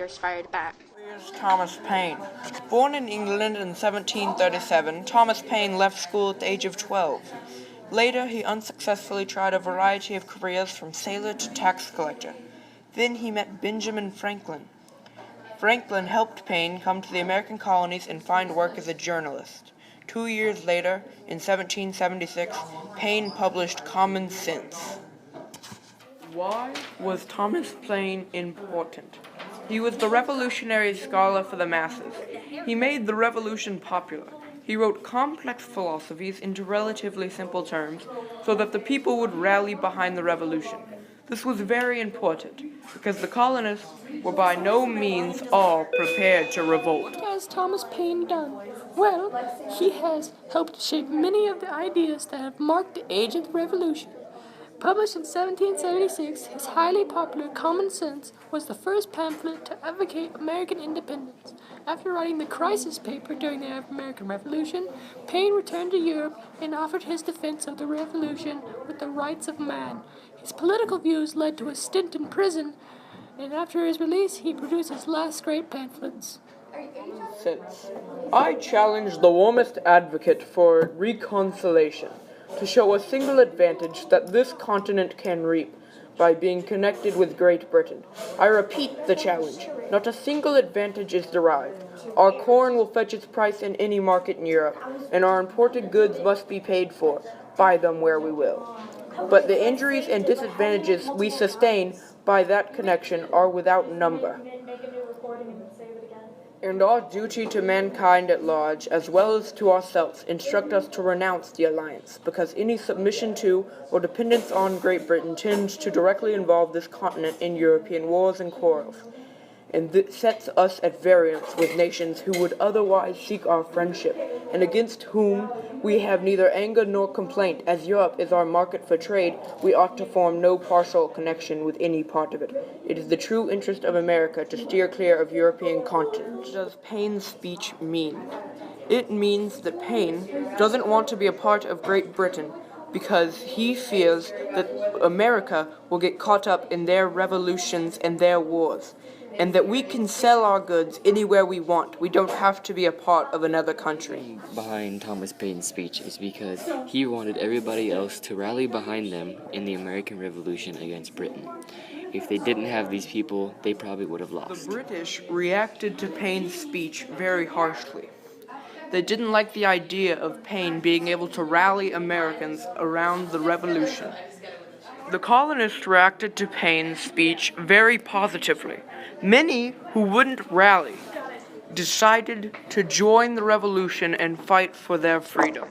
fired back. Here's Thomas Paine. Born in England in 1737, Thomas Paine left school at the age of 12. Later, he unsuccessfully tried a variety of careers from sailor to tax collector. Then he met Benjamin Franklin. Franklin helped Paine come to the American colonies and find work as a journalist. 2 years later, in 1776, Paine published Common Sense. Why was Thomas Paine important? He was the revolutionary scholar for the masses. He made the revolution popular. He wrote complex philosophies into relatively simple terms so that the people would rally behind the revolution. This was very important because the colonists were by no means all prepared to revolt. What has Thomas Paine done? Well, he has helped shape many of the ideas that have marked the age of the Revolution. Published in 1776, his highly popular Common Sense was the first pamphlet to advocate American independence. After writing the Crisis paper during the American Revolution, Paine returned to Europe and offered his defense of the Revolution with the rights of man. His political views led to a stint in prison, and after his release, he produced his last great pamphlets. Since I challenge the warmest advocate for reconciliation to show a single advantage that this continent can reap by being connected with Great Britain. I repeat the challenge. Not a single advantage is derived. Our corn will fetch its price in any market in Europe, and our imported goods must be paid for, buy them where we will. But the injuries and disadvantages we sustain by that connection are without number. And our duty to mankind at large, as well as to ourselves, instruct us to renounce the alliance, because any submission to or dependence on Great Britain tends to directly involve this continent in European wars and quarrels, and that sets us at variance with nations who would otherwise seek our friendship, and against whom we have neither anger nor complaint. As Europe is our market for trade, we ought to form no partial connection with any part of it. It is the true interest of America to steer clear of European continents. What does Paine's speech mean? It means that Paine doesn't want to be a part of Great Britain because he fears that America will get caught up in their revolutions and their wars, and that we can sell our goods anywhere we want. We don't have to be a part of another country. Behind Thomas Paine's speech is because he wanted everybody else to rally behind them in the American Revolution against Britain. If they didn't have these people, they probably would have lost. The British reacted to Paine's speech very harshly. They didn't like the idea of Paine being able to rally Americans around the revolution. The colonists reacted to Paine's speech very positively. Many who wouldn't rally decided to join the revolution and fight for their freedom.